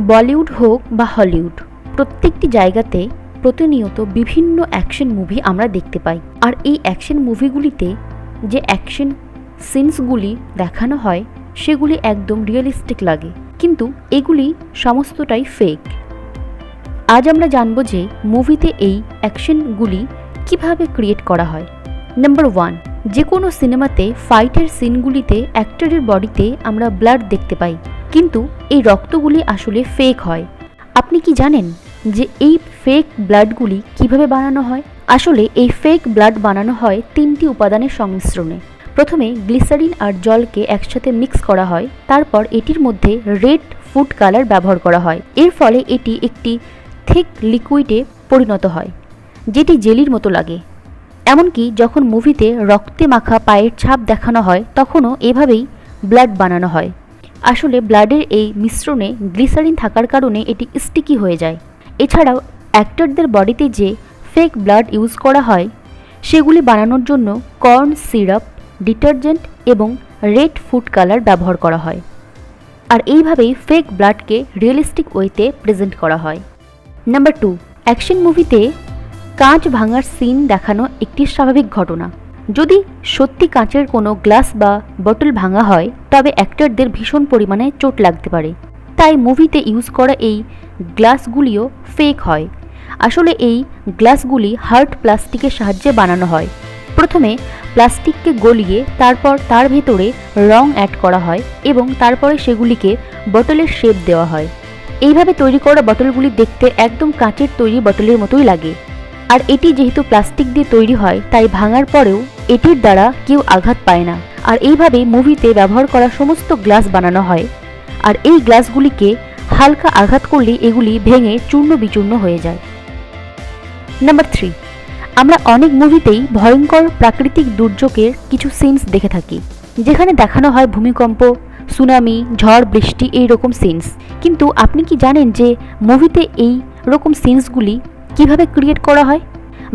বলিউড হোক বা হলিউড, প্রত্যেকটি জায়গাতে প্রতিনিয়ত বিভিন্ন অ্যাকশন মুভি আমরা দেখতে পাই। আর এই অ্যাকশন মুভিগুলিতে যে অ্যাকশন সিনসগুলি দেখানো হয় সেগুলি একদম রিয়েলিস্টিক লাগে, কিন্তু এগুলি সমস্তটাই ফেক। আজ আমরা জানব যে মুভিতে এই অ্যাকশনগুলি কিভাবে ক্রিয়েট করা হয়। নাম্বার 1, যে কোনো সিনেমাতে ফাইটের সিনগুলিতে অ্যাক্টরের বডিতে আমরা ব্লাড দেখতে পাই, কিন্তু এই রক্তগুলি আসলে ফেক হয়। আপনি কি জানেন যে এই ফেক ব্লাডগুলি কিভাবে বানানো হয়? আসলে এই ফেক ব্লাড বানানো হয় 3টি উপাদানের সংমিশ্রণে। প্রথমে গ্লিসারিন আর জলকে একসাথে মিক্স করা হয়, তারপর এটির মধ্যে রেড ফুড কালার ব্যবহার করা হয়। এর ফলে এটি একটি থিক লিকুইডে পরিণত হয়, যেটি জেলির মতো লাগে। এমনকি যখন মুভিতে রক্তে মাখা পায়ের ছাপ দেখানো হয় তখনও এভাবেই ব্লাড বানানো হয়। আসলে ব্লাডের এই মিশ্রণে গ্লিসারিন থাকার কারণে এটি স্টিকি হয়ে যায়। এছাড়াও অ্যাক্টরদের বডিতে যে ফেক ব্লাড ইউজ করা হয় সেগুলি বানানোর জন্য কর্ন সিরাপ, ডিটারজেন্ট এবং রেড ফুড কালার ব্যবহার করা হয়। আর এইভাবেই ফেক ব্লাডকে রিয়েলিস্টিক ওয়েতে প্রেজেন্ট করা হয়। নাম্বার 2, অ্যাকশন মুভিতে কাঁচ ভাঙার সিন দেখানো একটি স্বাভাবিক ঘটনা। যদি সত্যি কাঁচের কোনো গ্লাস বা বোতল ভাঙা হয় তবে অ্যাক্টরদের ভীষণ পরিমাণে চোট লাগতে পারে, তাই মুভিতে ইউজ করা এই গ্লাসগুলিও ফেক হয়। আসলে এই গ্লাসগুলি হার্ড প্লাস্টিকের সাহায্যে বানানো হয়। প্রথমে প্লাস্টিককে গলিয়ে তারপর তার ভেতরে রং অ্যাড করা হয় এবং তারপরে সেগুলিকে বোতলের শেপ দেওয়া হয়। এইভাবে তৈরি করা বোতলগুলি দেখতে একদম কাঁচের তৈরি বোতলের মতোই লাগে। আর এটি যেহেতু প্লাস্টিক দিয়ে তৈরি হয় তাই ভাঙার পরেও এটির দ্বারা কেউ আঘাত পায় না। আর এইভাবে মুভিতে ব্যবহার করা সমস্ত গ্লাস বানানো হয়। আর এই গ্লাসগুলিকে হালকা আঘাত করলে এগুলি ভেঙে চূর্ণ বিচূর্ণ হয়ে যায়। নাম্বার 3, আমরা অনেক মুভিতেই ভয়ঙ্কর প্রাকৃতিক দুর্যোগের কিছু সিনস দেখে থাকি, যেখানে দেখানো হয় ভূমিকম্প, সুনামি, ঝড় বৃষ্টি এই রকম সিনস। কিন্তু আপনি কি জানেন যে মুভিতে এই রকম সিনসগুলি কিভাবে ক্রিয়েট করা হয়?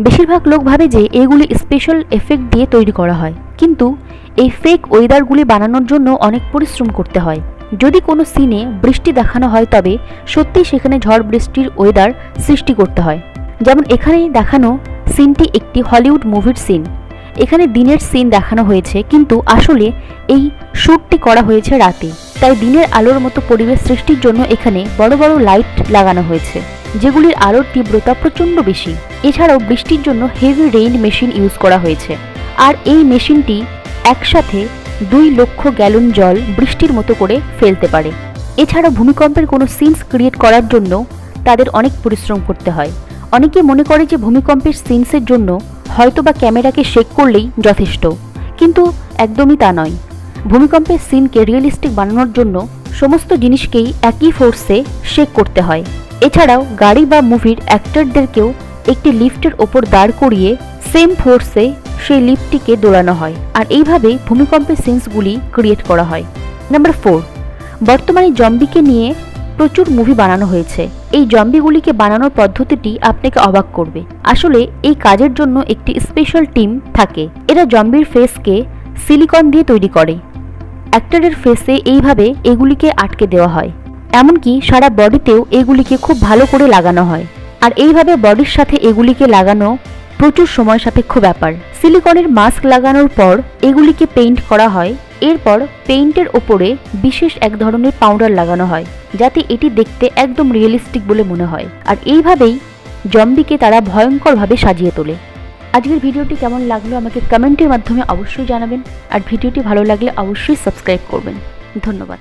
বেশিরভাগ লোক ভাবে যে এগুলি স্পেশাল এফেক্ট দিয়ে তৈরি করা হয়, কিন্তু এই ফেক ওয়েদারগুলি বানানোর জন্য অনেক পরিশ্রম করতে হয়। যদি কোনো সিনে বৃষ্টি দেখানো হয় তবে সত্যিই সেখানে ঝড় বৃষ্টির ওয়েদার সৃষ্টি করতে হয়। যেমন এখানে দেখানো সিনটি একটি হলিউড মুভির সিন। এখানে দিনের সিন দেখানো হয়েছে, কিন্তু আসলে এই শ্যুটটি করা হয়েছে রাতে, তাই দিনের আলোর মতো পরিবেশ সৃষ্টির জন্য এখানে বড় বড় লাইট লাগানো হয়েছে, যেগুলির আলোর তীব্রতা প্রচণ্ড বেশি। এছাড়াও বৃষ্টির জন্য হেভি রেইন মেশিন ইউজ করা হয়েছে। আর এই মেশিনটি একসাথে 2 লক্ষ গ্যালন জল বৃষ্টির মতো করে ফেলতে পারে। এছাড়া ভূমিকম্পের কোনো সিনস ক্রিয়েট করার জন্য তাদের অনেক পরিশ্রম করতে হয়। অনেকে মনে করে যে ভূমিকম্পের সিনসের জন্য হয়তোবা ক্যামেরাকে শেক করলেই যথেষ্ট, কিন্তু একদমই তা নয়। ভূমিকম্পের সিনকে রিয়েলিস্টিক বানানোর জন্য সমস্ত জিনিসকেই একই ফোর্সে শেক করতে হয়। এছাড়াও গাড়ি বা মুভির অ্যাক্টরদেরকেও একটি লিফটের ওপর দাঁড় করিয়ে সেম ফোর্সে সেই লিফটটিকে দোলানো হয়। আর এইভাবেই ভূমিকম্পের সিনসগুলি ক্রিয়েট করা হয়। নাম্বার 4, বর্তমানে জম্বিকে নিয়ে প্রচুর মুভি বানানো হয়েছে। এই জম্বিগুলিকে বানানোর পদ্ধতিটি আপনাকে অবাক করবে। আসলে এই কাজের জন্য একটি স্পেশাল টিম থাকে। এরা জম্বির ফেসকে সিলিকন দিয়ে তৈরি করে। অ্যাক্টরের ফেসে এইভাবে এগুলিকে আটকে দেওয়া হয়, এমনকি সারা বডিতেও এগুলিকে খুব ভালো করে লাগানো হয়। আর এইভাবে বডির সাথে এগুলিকে লাগানো প্রচুর সময় সাপেক্ষ ব্যাপার। সিলিকনের মাস্ক লাগানোর পর এগুলিকে পেইন্ট করা হয়। এরপর পেইন্টের ওপরে বিশেষ এক ধরনের পাউডার লাগানো হয়, যাতে এটি দেখতে একদম রিয়েলিস্টিক বলে মনে হয়। আর এইভাবেই জম্বিকে তারা ভয়ঙ্করভাবে সাজিয়ে তোলে। আজকের ভিডিওটি কেমন লাগলো আমাকে কমেন্টের মাধ্যমে অবশ্যই জানাবেন। আর ভিডিওটি ভালো লাগলে অবশ্যই সাবস্ক্রাইব করবেন। ধন্যবাদ।